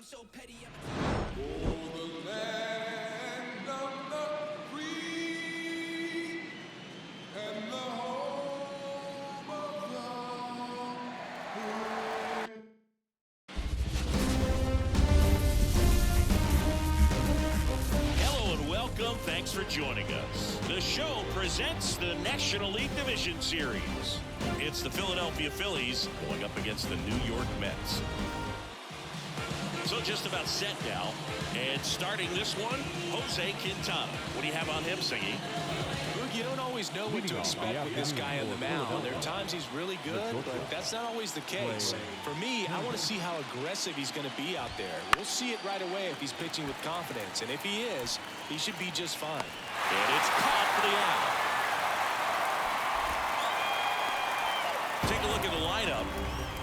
I'm so petty. For the land of the free and the home of the free. Hello and welcome. Thanks for joining us. The show presents the National League Division Series. It's the Philadelphia Phillies going up against the New York Mets. So just about set now. And starting this one, Jose Quintana. What do you have on him, Siggy? You don't always know what to expect with this guy on the mound. There are times he's really good, but that's not always the case. For me, I want to see how aggressive he's going to be out there. We'll see it right away if he's pitching with confidence. And if he is, he should be just fine. And it's caught for the out. Take a look at the lineup.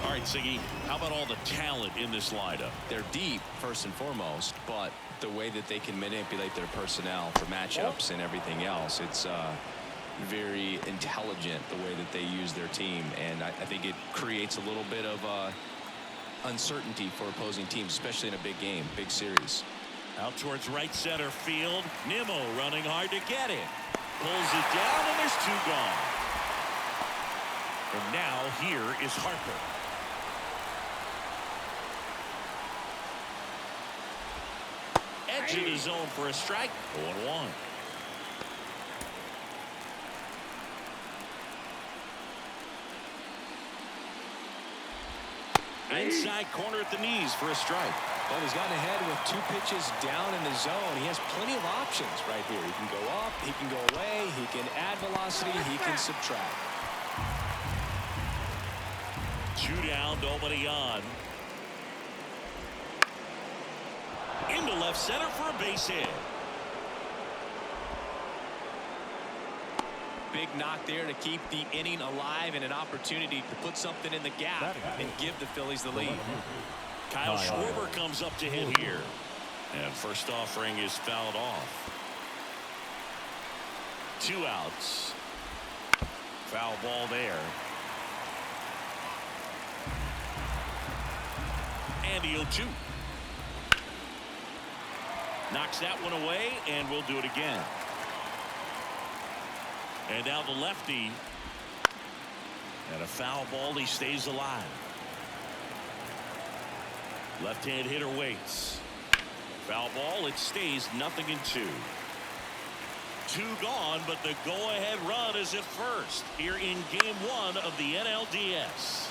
All right, Siggy, how about all the talent in this lineup? They're deep, first and foremost, but the way that they can manipulate their personnel for matchups and everything else, it's very intelligent the way that they use their team, and I think it creates a little bit of uncertainty for opposing teams, especially in a big game, big series. Out towards right center field. Nimmo running hard to get it. Pulls it down, and there's two gone. And now here is Harper. Edge of the zone for a strike. 0-1. Inside corner at the knees for a strike. Well, he's gotten ahead with two pitches down in the zone. He has plenty of options right here. He can go up, he can go away, he can add velocity, he can subtract. Two down, nobody on. Into left center for a base hit. Big knock there to keep the inning alive and an opportunity to put something in the gap and give the Phillies the lead. Kyle Schwarber comes up to hit here. And first offering is fouled off. Two outs. Foul ball there. And the 0-2. Knocks that one away, and we'll do it again. And now the lefty. And a foul ball. He stays alive. Left-hand hitter waits. Foul ball. It stays 0-2. Two gone, but the go-ahead run is at first here in Game 1 of the NLDS.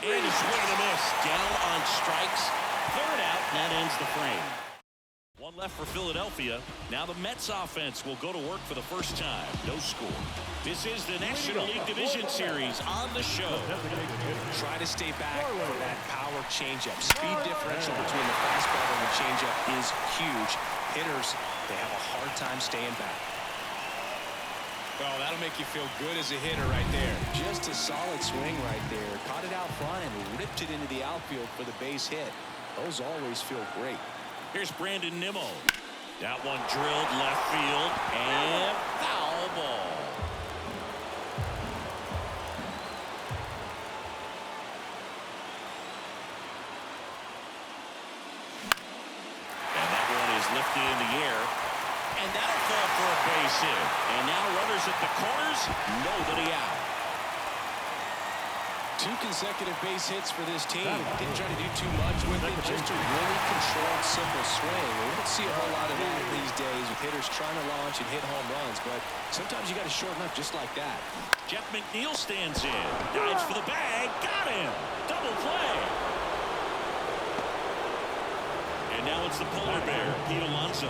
And a swing and a miss. Down on strikes. Third out. That ends the frame. One left for Philadelphia. Now the Mets offense will go to work for the first time. No score. This is the National League Division Series on the show. Try to stay back for that power changeup. Speed differential between the fastball and the changeup is huge. Hitters, they have a hard time staying back. Oh, that'll make you feel good as a hitter right there. Just a solid swing right there. Caught it out front and ripped it into the outfield for the base hit. Those always feel great. Here's Brandon Nimmo. That one drilled left field and foul ball. And that one is lifted in the air. And that'll fall for a base hit. And now runners at the corners. Nobody out. Two consecutive base hits for this team. Didn't try to do too much with it. Just a really controlled, simple swing. We don't see a whole lot of that these days with hitters trying to launch and hit home runs. But sometimes you got to shorten up just like that. Jeff McNeil stands in. Dives for the bag. Got him. Double play. And now it's the polar bear, Pete Alonso.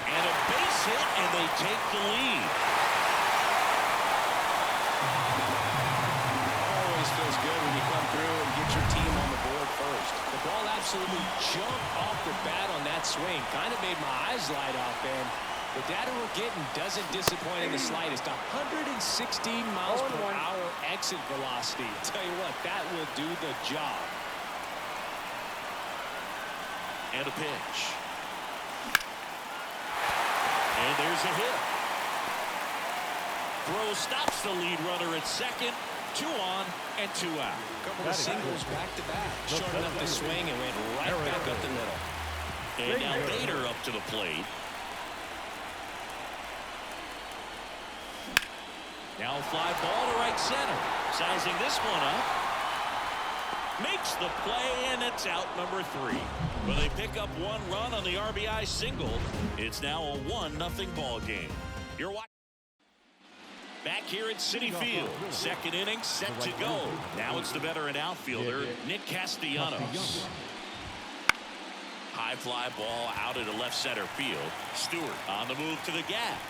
And a base hit, and they take the lead. Always feels good when you come through and get your team on the board first. The ball absolutely jumped off the bat on that swing. Kind of made my eyes light up, and the data we're getting doesn't disappoint in the slightest. 116 miles per hour exit velocity. I'll tell you what, that will do the job. And a pitch. there's a hit. Throw stops the lead runner at second. 2 on and 2 out. Couple of singles back-to-back. Shortened up the swing and went right back up the middle. And now Bader up to the plate. Now a fly ball to right center. Sizing this one up. Makes the play, and it's out number 3. Well, they pick up 1 run on the RBI single. It's now a 1-0 ball game. You're watching. Back here at Citi Field. Second inning set to go. Now it's the veteran outfielder, Nick Castellanos. High fly ball out into left center field. Stewart on the move to the gap.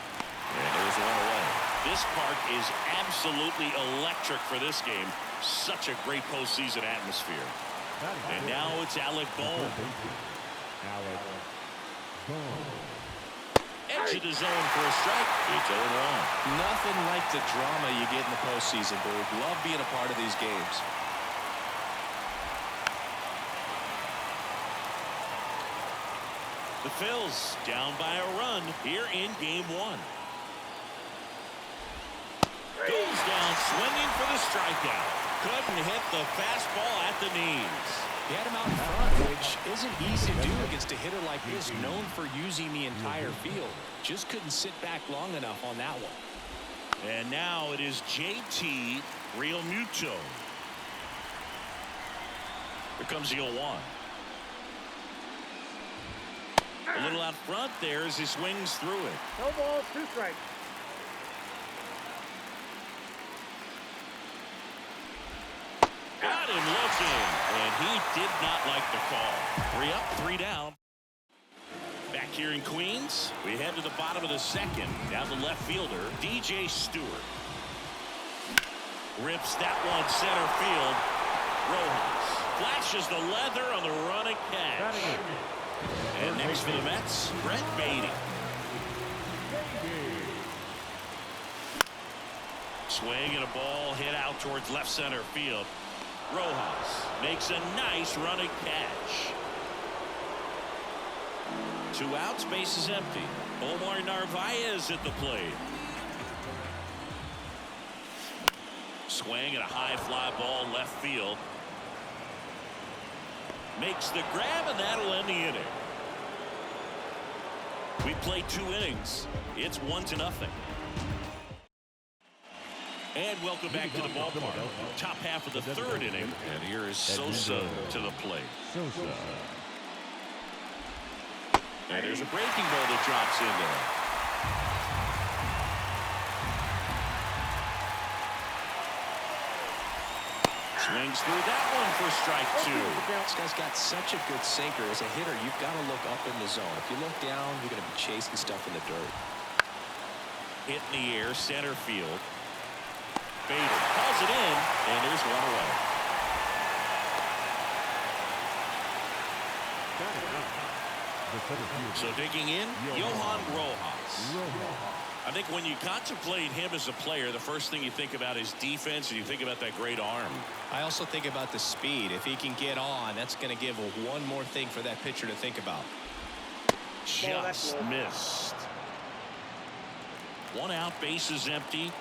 And there's one away. This park is absolutely electric for this game. Such a great postseason atmosphere. And now it's Alec Bohm. Edge of the zone for a strike. It's 0-1. Nothing like the drama you get in the postseason, Boog. Love being a part of these games. The Phils down by a run here in game 1. Goes down swinging for the strikeout. Couldn't hit the fastball at the knees. He had him out in front, which isn't easy to do against a hitter like this, known for using the entire field. Just couldn't sit back long enough on that one. And now it is JT Realmuto. Here comes the 0-1. A little out front there as he swings through it. No balls, 2 strikes. Got him looking, and he did not like the call. 3 up, 3 down. Back here in Queens, we head to the bottom of the second. Down the left fielder, DJ Stewart. Rips that one center field. Rojas flashes the leather on the running catch. And next for the Mets, Brett Beatty. Swing and a ball hit out towards left center field. Rojas makes a nice running catch. 2 outs, base is empty. Omar Narvaez at the plate. Swing and a high fly ball left field. Makes the grab, and that'll end the inning. We played 2 innings. It's 1-0. And welcome back to the ballpark. Top half of the 3rd inning. And here is Sosa to the plate. And there's a breaking ball that drops in there. Swings through that one for strike 2. This guy's got such a good sinker. As a hitter, you've got to look up in the zone. If you look down, you're going to be chasing stuff in the dirt. Hit in the air, center field. Bader calls it in, and there's one away. So digging in, Johan Rojas. I think when you contemplate him as a player, the first thing you think about is defense, and you think about that great arm. I also think about the speed. If he can get on, that's going to give one more thing for that pitcher to think about. Just missed. 1 out, base is empty.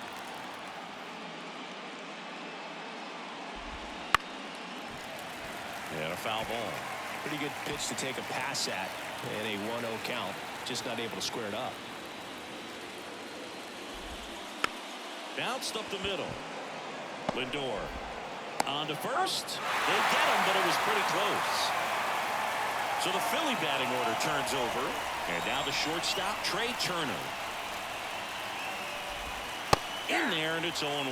And a foul ball. Pretty good pitch to take a pass at in a 1-0 count. Just not able to square it up. Bounced up the middle. Lindor on to first. They get him, but it was pretty close. So the Philly batting order turns over. And now the shortstop, Trey Turner. In there, and it's 0-1.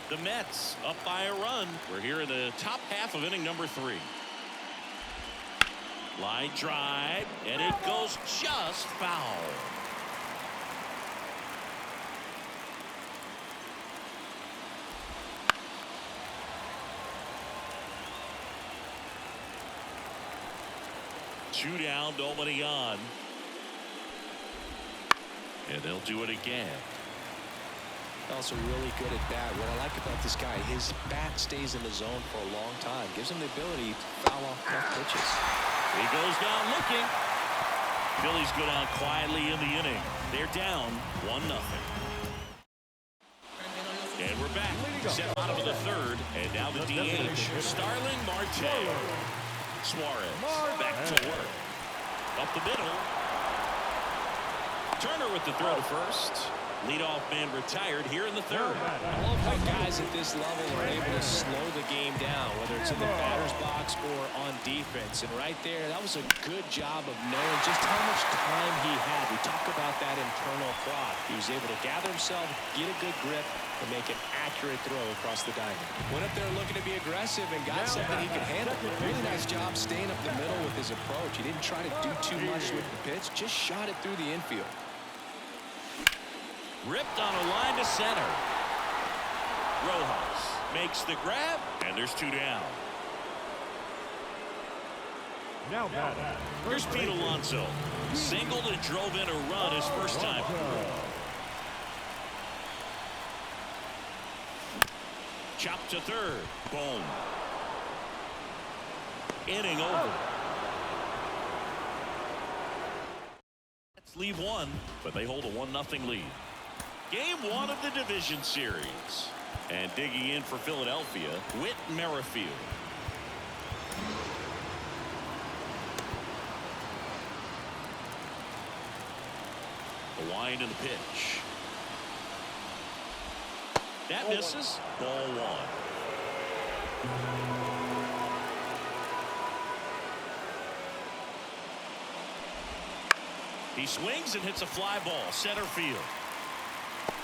The Mets up by a run. We're here in the top half of inning number 3. Line drive, and it goes just foul. Two down, nobody on. And they'll do it again. Also really good at bat. What I like about this guy, his bat stays in the zone for a long time. Gives him the ability to foul off tough pitches. He goes down looking. Phillies go down quietly in the inning. They're down 1-0. And we're back. Set bottom of the third. And now the DH, Starling Marte. Suarez back to work. Up the middle. Turner with the throw to first. Leadoff man retired here in the third. I love how guys at this level are able to slow the game down, whether it's in the batter's box or on defense. And right there, that was a good job of knowing just how much time he had. We talk about that internal clock. He was able to gather himself, get a good grip, and make an accurate throw across the diamond. Went up there looking to be aggressive and got something he could handle. Really nice job staying up the middle with his approach. He didn't try to do too much with the pitch, just shot it through the infield. Ripped on a line to center. Rojas makes the grab, and there's 2 down. Now Here's Pete Alonso. Singled and drove in a run his first time. Chop to third. Boom. Inning over. Let's leave one, but they hold a 1-0 lead. Game 1 of the division series. And digging in for Philadelphia, Whit Merrifield. The wind and the pitch. That misses. Ball 1. He swings and hits a fly ball, center field.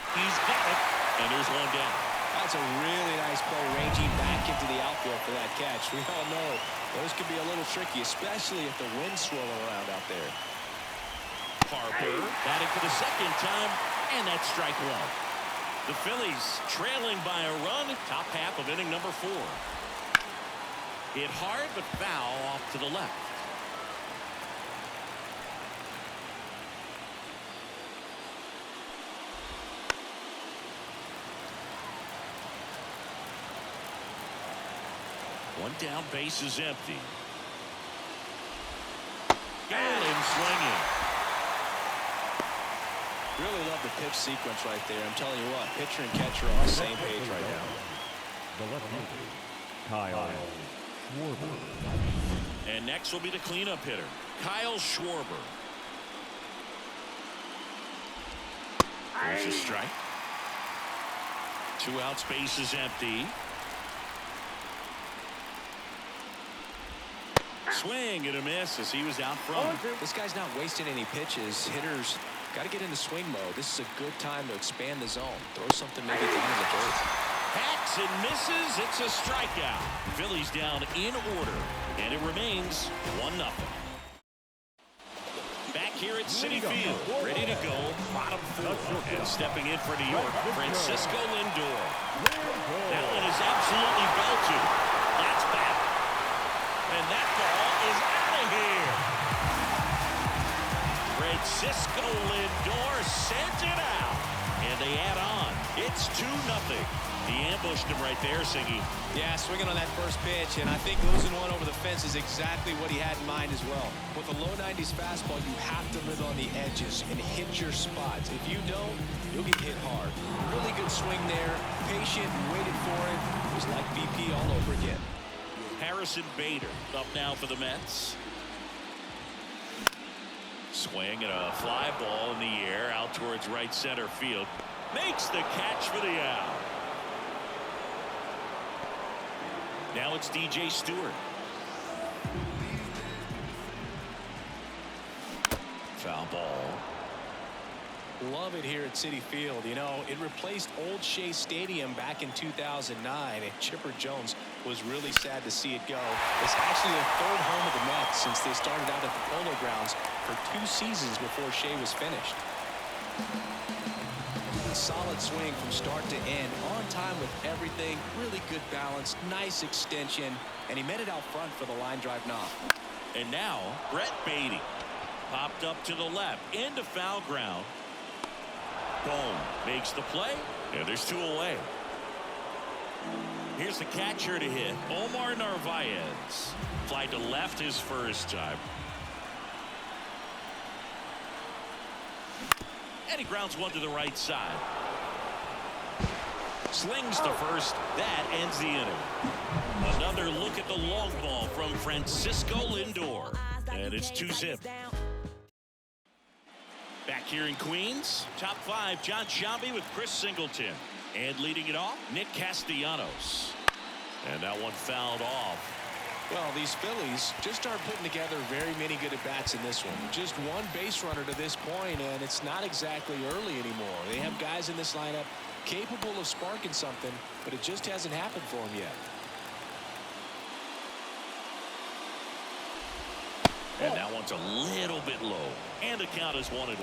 He's got it, and there's 1 down. That's a really nice play, ranging back into the outfield for that catch. We all know those can be a little tricky, especially if the wind's swirling around out there. Harper batting for the second time, and that's strike 1. The Phillies trailing by a run, top half of inning number 4. Hit hard, but foul off to the left. One down, base is empty. Got him swinging. Really love the pitch sequence right there. I'm telling you what, pitcher and catcher are on the same page right now. The left-hander, Kyle Schwarber. And next will be the cleanup hitter, Kyle Schwarber. There's a strike. 2 outs, base is empty. Swing and a miss as he was out front. This guy's not wasting any pitches. Hitters got to get into swing mode. This is a good time to expand the zone. Throw something maybe down the dirt. Hacks and misses. It's a strikeout. Phillies down in order, and it remains 1-0. Back here at Citi Field, ready to go, bottom 4. And stepping in for New York, Francisco Lindor. That one is absolutely belted. That's back. And that ball is out of here. Francisco Lindor sent it out. And they add on. It's 2-0. He ambushed him right there, Siggy. Yeah, swinging on that first pitch, and I think losing one over the fence is exactly what he had in mind as well. With a low 90s fastball, you have to live on the edges and hit your spots. If you don't, you'll get hit hard. Really good swing there. Patient, waited for it. It was like BP all over again. Harrison Bader up now for the Mets. Swing and a fly ball in the air out towards right center field. Makes the catch for the out. Now it's DJ Stewart. Foul ball. Love it here at Citi Field. You know, it replaced Old Shea Stadium back in 2009, and Chipper Jones was really sad to see it go. It's actually the 3rd home of the Mets since they started out at the Polo Grounds for 2 seasons before Shea was finished. Solid swing from start to end, on time with everything, really good balance, nice extension, and he met it out front for the line drive knock. And now Brett Beatty popped up to the left into foul ground. Boom, makes the play, And there's 2 away. Here's the catcher to hit, Omar Narvaez. Fly to left his first time. And he grounds one to the right side. Slings to first. That ends the inning. Another look at the long ball from Francisco Lindor. And it's 2-zip. Back here in Queens, top 5, John Sciambi with Chris Singleton. And leading it off, Nick Castellanos. And that one fouled off. Well, these Phillies just aren't putting together very many good at-bats in this one. Just one base runner to this point, and it's not exactly early anymore. They have guys in this lineup capable of sparking something, but it just hasn't happened for them yet. And that one's a little bit low. And the count is 1-1.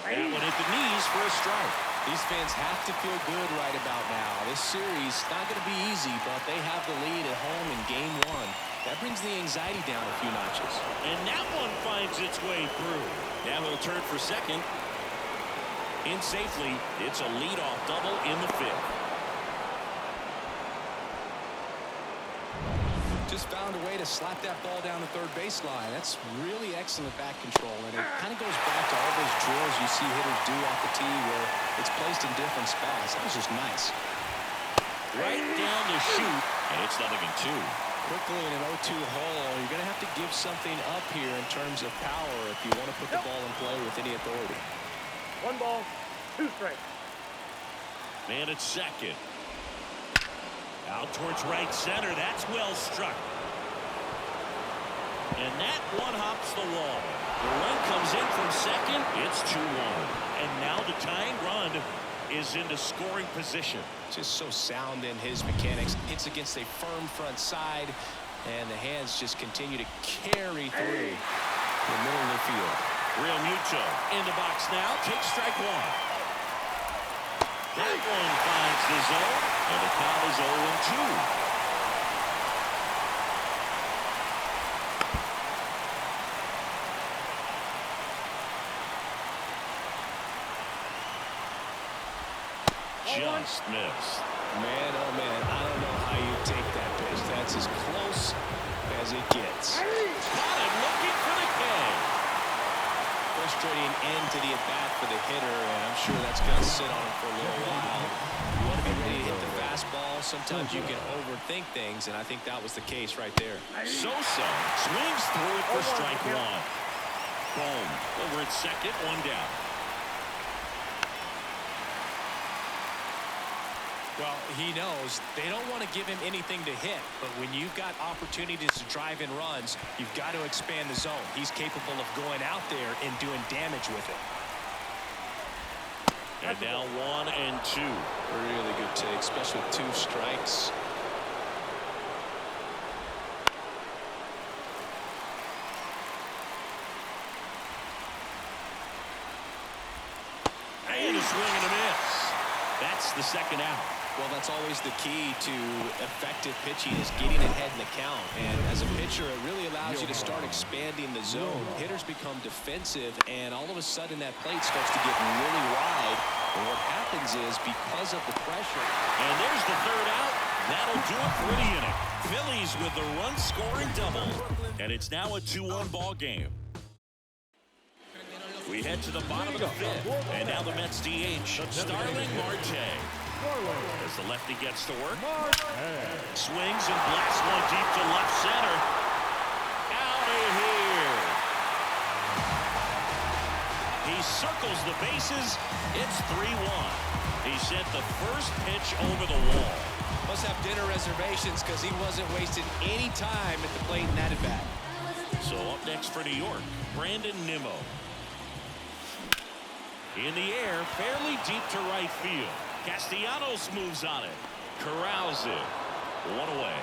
That one hit the knees for a strike. These fans have to feel good right about now. This series not going to be easy, but they have the lead at home in game 1. That brings the anxiety down a few notches. And that one finds its way through. Now he'll turn for second. In safely, it's a leadoff double in the 5th. Just found a way to slap that ball down the third baseline. That's really excellent back control, and it kind of goes back to all those drills you see hitters do off the tee where it's placed in different spots. That was just nice. Right down the chute, and it's 0-2. Quickly in an 0-2 hole, you're going to have to give something up here in terms of power if you want to put the ball in play with any authority. 1 ball, 2 strikes. Man at second. Out towards right center. That's well struck. And that one hops the wall. The run comes in from second. It's 2-1. And now the tying run is into scoring position. Just so sound in his mechanics. Hits against a firm front side. And the hands just continue to carry through the middle of the field. Real Muto in the box now. Takes strike 1. That one finds the zone, and the count is 0-2. Just missed. Man, oh man, I don't know how you take that pitch. That's as close as it gets. Got him looking for the K. Frustrating end to the at-bat for the hitter, and I'm sure that's going to sit on him for a little while. You want to be ready to hit the fastball. Sometimes you can overthink things, and I think that was the case right there. Sosa swings through it for strike 1. Boom. Over at second, 1 down. Well, he knows they don't want to give him anything to hit, but when you've got opportunities to drive in runs, you've got to expand the zone. He's capable of going out there and doing damage with it. And now 1-2. Really good take, especially with 2 strikes. And a swing and a miss. That's the second out. Well, that's always the key to effective pitching is getting ahead in the count. And as a pitcher, it really allows you to start expanding the zone. Hitters become defensive, and all of a sudden that plate starts to get really wide. And what happens is because of the pressure. And there's the third out. That'll do it for the inning. Phillies with the run-scoring double. And it's now a 2-1 ball game. We head to the bottom of the 5th. And now the Mets DH, Starling Marte. As the lefty gets to work. Swings and blasts one deep to left center. Out of here. He circles the bases. It's 3-1. He sent the first pitch over the wall. Must have dinner reservations because he wasn't wasting any time at the plate in that at-bat. So up next for New York, Brandon Nimmo. In the air, fairly deep to right field. Castellanos moves on it. Corrals it. 1 away.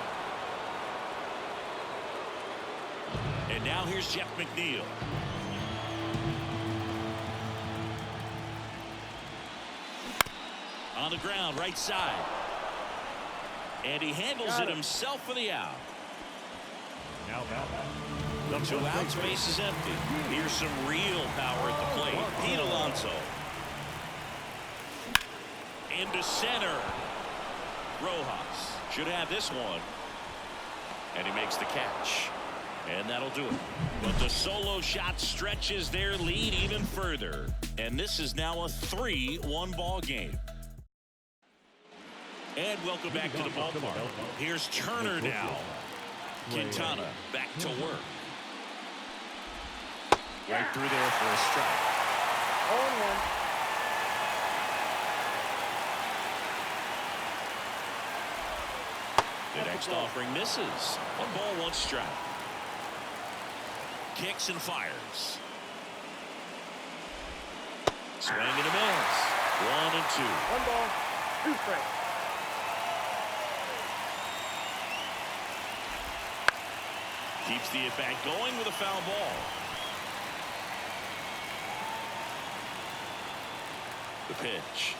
And now here's Jeff McNeil. On the ground, right side. And he handles it himself for the out. Now back. 2 outs, base is empty. Here's some real power at the plate. Pete Alonso. Into center. Rojas should have this one. And he makes the catch. And that'll do it. But the solo shot stretches their lead even further. And this is now a 3-1 ball game. And welcome back to the ballpark. Here's Turner now. Quintana back to work. Right through there for a strike. 0-1. The next offering misses. 1 ball, 1 strike. Kicks and fires. Swing and a miss. 1 and 2. 1 ball, 2 strikes. Keeps the at-bat going with a foul ball. The pitch.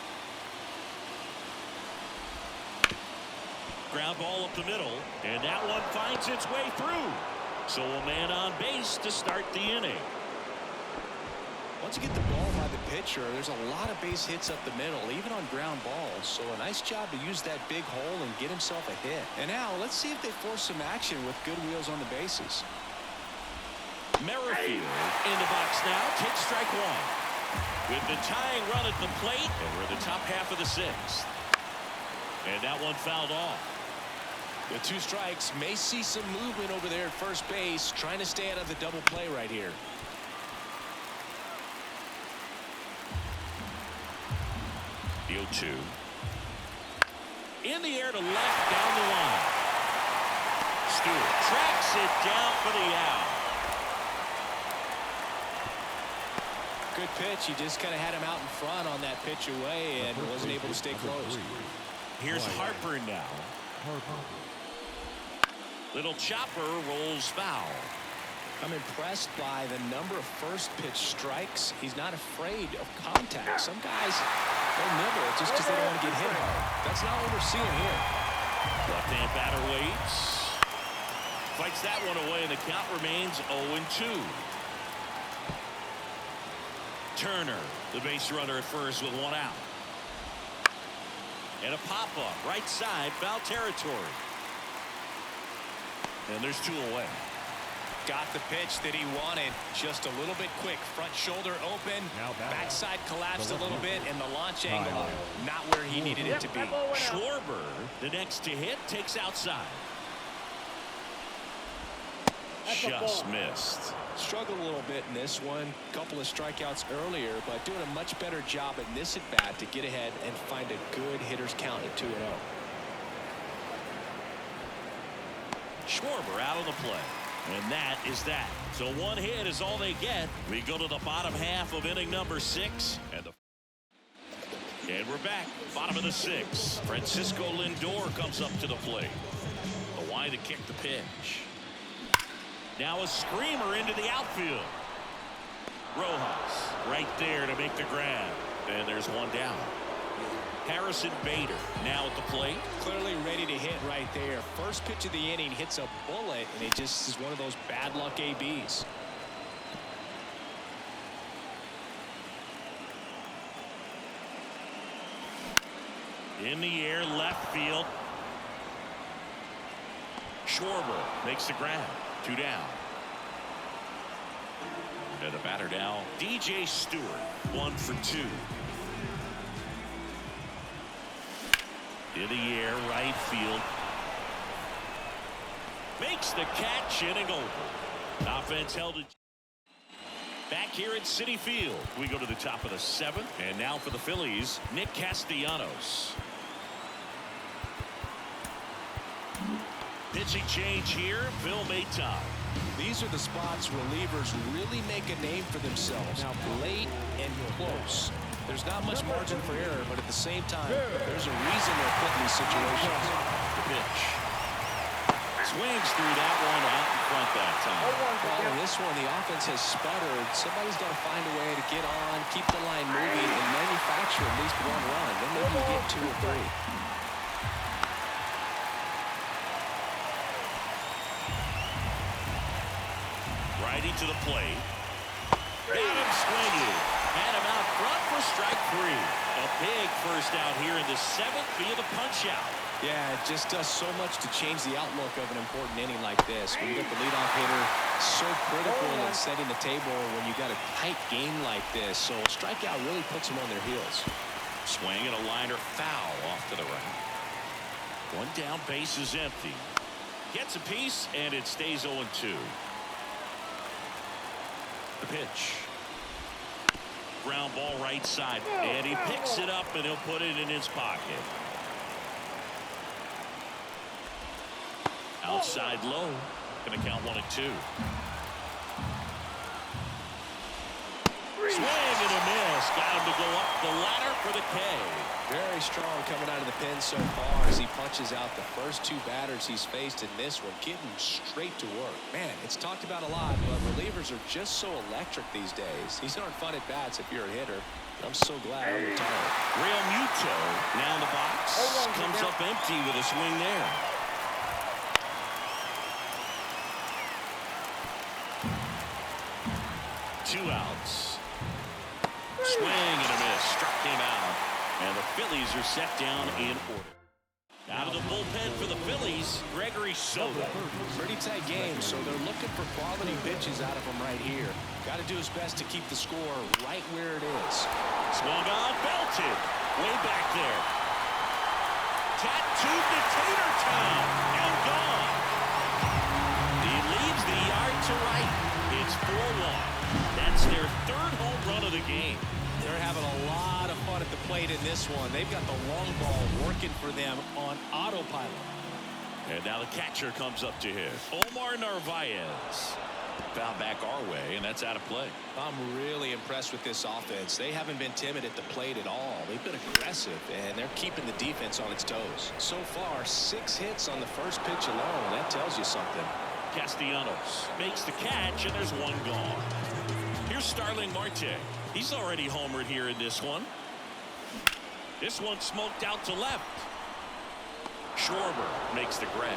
Ground ball up the middle, and that one finds its way through. So a man on base to start the inning. Once you get the ball by the pitcher, there's a lot of base hits up the middle, even on ground balls. So a nice job to use that big hole and get himself a hit. And now let's see if they force some action with good wheels on the bases. Merrifield in the box now, takes strike 1. With the tying run at the plate, and we're in the top half of the 6th. And that one fouled off. With 2 strikes, may see some movement over there at first base, trying to stay out of the double play right here. The 0-2. In the air to left down the line. Stewart tracks it down for the out. Good pitch. He just kind of had him out in front on that pitch away and wasn't able to stay close. Here's Harper now. Little chopper rolls foul. I'm impressed by the number of first pitch strikes. He's not afraid of contact. Some guys don't nibble just because they don't want to get hit hard. That's not what we're seeing here. Left-hand batter waits. Fights that one away, and the count remains 0-2. Turner, the base runner at first with 1 out. And a pop-up, right side, foul territory. And there's 2 away. Got the pitch that he wanted, just a little bit quick. Front shoulder open, backside collapsed a little bit, and the launch angle not where he needed it to be. Schwarber, the next to hit, takes outside. Just missed. Struggled a little bit in this one. Couple of strikeouts earlier, but doing a much better job in this at-bat to get ahead and find a good hitter's count at 2-0. Schwarber out of the play. And that is that. So 1 hit is all they get. We go to the bottom half of inning number 6. And we're back. Bottom of the 6th. Francisco Lindor comes up to the plate. Hawaii to kick the pitch. Now a screamer into the outfield. Rojas right there to make the grab. And there's 1 down. Harrison Bader now at the plate. Clearly ready to hit right there. First pitch of the inning hits a bullet, and it just is one of those bad luck ABs. In the air, left field. Schwarber makes the grab. 2 down. And the batter now, DJ Stewart. 1 for 2. In the air, right field. Makes the catch, inning over. Offense held it. Back here at Citi Field, we go to the top of the 7th. And now for the Phillies, Nick Castellanos. Pitching change here, Phil Maton. These are the spots relievers really make a name for themselves. Now, late and close. There's not much margin for error, but at the same time, there's a reason they're put in these situations. The pitch. Swings through that one out in front that time. Well, in this one, the offense has sputtered. Somebody's got to find a way to get on, keep the line moving, and manufacture at least 1 run. Then maybe you get 2 or 3. Righty to the plate. Got him swinging. Had him out front for strike 3. A big first out here in the 7th via the punch out. Yeah, it just does so much to change the outlook of an important inning like this. When you get the leadoff hitter, so critical in setting the table when you got a tight game like this. So a strikeout really puts them on their heels. Swing and a liner foul off to the right. One down, base is empty. Gets a piece, and it stays 0-2. The pitch. Ground ball right side, and he picks it up, and he'll put it in his pocket. Outside low. Going to count 1-2. Swing and a miss. Got him to go up the ladder for the K. Very strong coming out of the pen so far as he punches out the first 2 batters he's faced in this one, getting straight to work. Man, it's talked about a lot, but relievers are just so electric these days. These aren't fun at bats if you're a hitter. I'm so glad I'm retired. Real Muto now in the box. Comes up empty with a swing there. Two outs. Swing and a miss. Struck him out. And the Phillies are set down in order. Out of the bullpen for the Phillies, Gregory Soto. Pretty tight game, so they're looking for quality pitches out of him right here. Got to do his best to keep the score right where it is. Swung on, belted. Way back there. Tattooed to Tater Town and gone. He leaves the yard to right. It's 4-1. That's their 3rd home run of the game. They're having a lot of fun at the plate in this one. They've got the long ball working for them on autopilot. And now the catcher comes up to hit. Omar Narvaez. Foul back our way, and that's out of play. I'm really impressed with this offense. They haven't been timid at the plate at all. They've been aggressive, and they're keeping the defense on its toes. So far, 6 hits on the first pitch alone. That tells you something. Castellanos makes the catch, and there's 1 gone. Here's Starling Marte. He's already homered here in this one. This one smoked out to left. Schwarber makes the grab.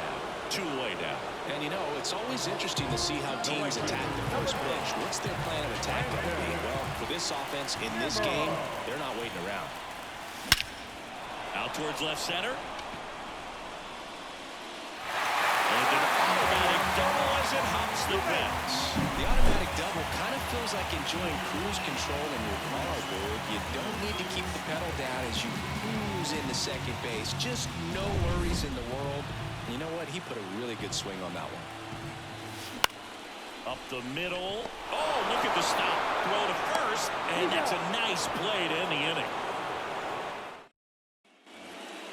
2-way down. And you know, it's always interesting to see how teams attack the first pitch. What's their plan of attack going to be? Well, for this offense in this game, they're not waiting around. Out towards left center. And an automatic double as it hops the fence. The automatic double kind of feels like enjoying cruise control in your car, dude. You don't need to keep the pedal down as you cruise into second base. Just no worries in the world. And you know what? He put a really good swing on that one. Up the middle. Oh, look at the stop. Throw to first. And that's a nice play to end the inning.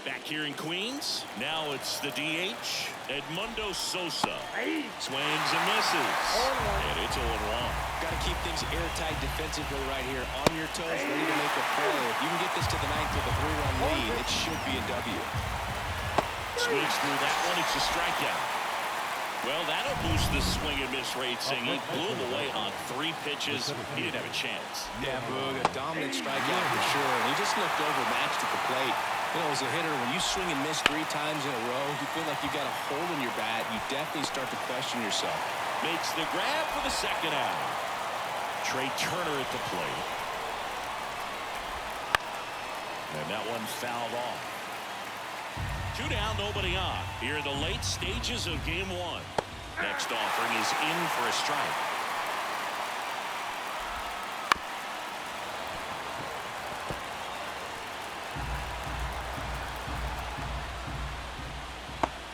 Back here in Queens. Now it's the DH, Edmundo Sosa. Swings and misses. And it's 0-1. Got to keep things airtight defensively right here. On your toes, ready to make a play. If you can get this to the 9th with a 3-run lead, it should be a W. Swings through that one. It's a strikeout. Well, that'll boost the swing and miss rate. Saying he blew him away on 3 pitches. He didn't have a chance. Yeah, Boog, a dominant strikeout for sure. And he just looked overmatched at the plate. You know, as a hitter, when you swing and miss 3 times in a row, you feel like you got a hole in your bat. You definitely start to question yourself. Makes the grab for the 2nd out. Trey Turner at the plate. And that one fouled off. 2 down, nobody on. Here in the late stages of game 1. Next offering is in for a strike.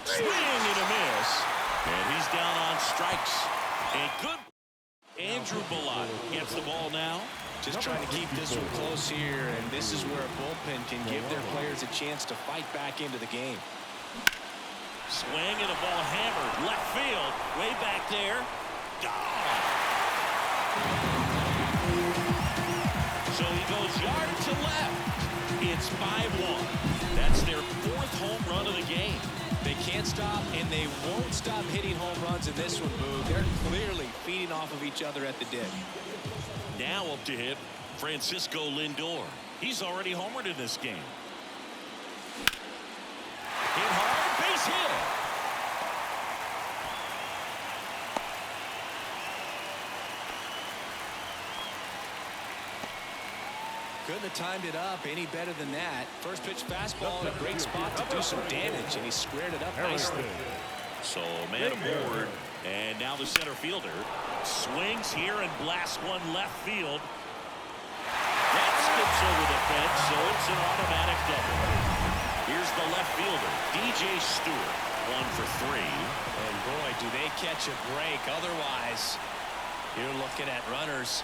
Swing and a miss. And he's down on strikes. And good. Andrew Bellot gets the ball now. Just trying to keep this one close here, and this is where a bullpen can give their players a chance to fight back into the game. Swing and a ball hammered. Left field. Way back there. Gone. So he goes yard to left. It's 5-1. That's their 4th home run of the game. They can't stop, and they won't stop hitting home runs in this one, Boo. They're clearly feeding off of each other at the dip. Now up to hit Francisco Lindor. He's already homered in this game. Hit hard, base hit. Couldn't have timed it up any better than that. First pitch fastball in a great spot to do some damage, and he squared it up nicely. So man aboard, and now the center fielder swings here and blasts one left field. That skips over the fence, so it's an automatic double. Here's the left fielder, DJ Stewart, 1 for 3. And boy, do they catch a break. Otherwise, you're looking at runners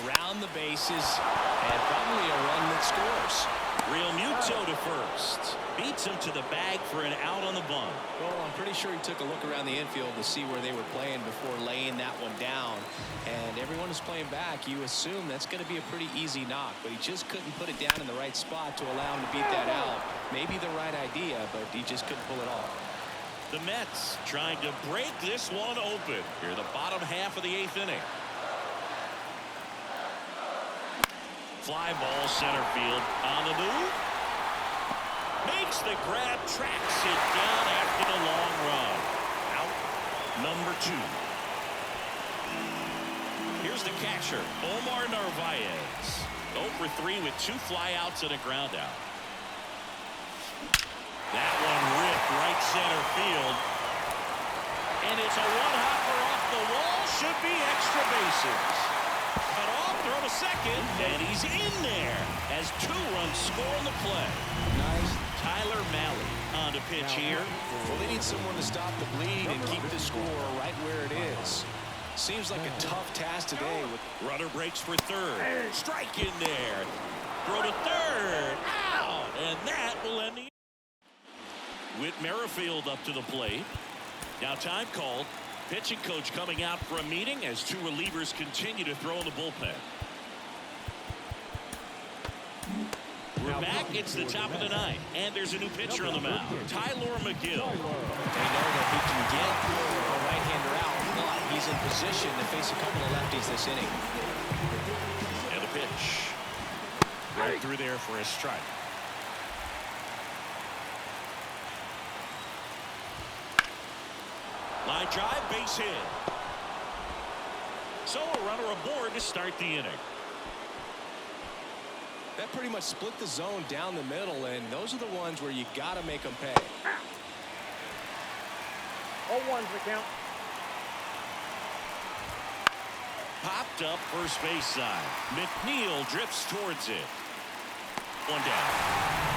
around the bases and probably a run that scores. Real Muto to first. Beats him to the bag for an out on the bunt. Well, I'm pretty sure he took a look around the infield to see where they were playing before laying that one down. And everyone is playing back. You assume that's going to be a pretty easy knock, but he just couldn't put it down in the right spot to allow him to beat that out. Maybe the right idea, but he just couldn't pull it off. The Mets trying to break this one open here in the bottom half of the 8th inning. Fly ball center field on the move. Makes the grab, tracks it down after the long run. Out number 2. Here's the catcher, Omar Narvaez. 0 for 3 with 2 flyouts and a ground out. That one ripped right center field. And it's a one-hopper off the wall. Should be extra bases. Cut off, throw to second, and he's in there as 2 runs score on the play. Nice. Tyler Malley on to pitch here. Well, they need someone to stop the bleed and keep the score right where it is. Seems like a tough task today. Runner breaks for third. Strike in there. Throw to third. Out. And that will end the inning. Whit Merrifield up to the plate. Now time called. Pitching coach coming out for a meeting as 2 relievers continue to throw in the bullpen. We're back. It's the top of the 9th, and there's a new pitcher on the mound, Tyler McGill. They know that he can get a right-hander out, but he's in position to face a couple of lefties this inning. And a pitch. Right through there for a strike. Line drive, base hit. So a runner aboard to start the inning. That pretty much split the zone down the middle, and those are the ones where you got to make them pay. 0-1's the count. Popped up first base side. McNeil drifts towards it. 1 down.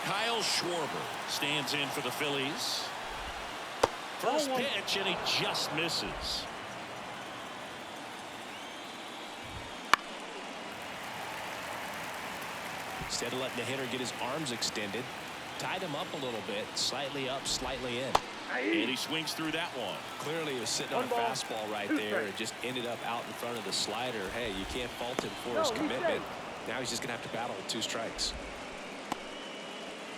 Kyle Schwarber stands in for the Phillies. First pitch, and he just misses. Instead of letting the hitter get his arms extended, tied him up a little bit, slightly up, slightly in. And he swings through that one. Clearly he was sitting on a fastball right there and just ended up out in front of the slider. Hey, you can't fault him for his commitment. Now he's just going to have to battle with 2 strikes.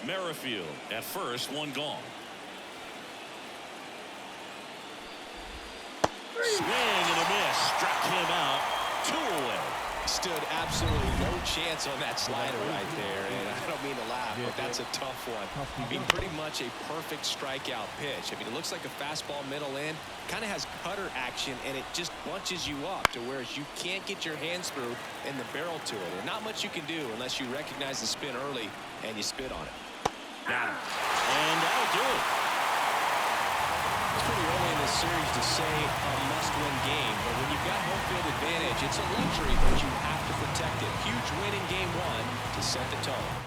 Merrifield at first, 1 gone. Swing and a miss. Struck him out. 2 away. Stood absolutely no chance on that slider right there, and I don't mean to laugh, but that's a tough one. I mean, pretty much a perfect strikeout pitch. I mean, it looks like a fastball middle in, kind of has cutter action, and it just bunches you up to where you can't get your hands through in the barrel to it. And not much you can do unless you recognize the spin early and you spit on it. Got it. And that'll do it. It's pretty early in this series to say a must-win game, but when you've got home field advantage, it's a luxury, but you have to protect it. Huge win in game 1 to set the tone.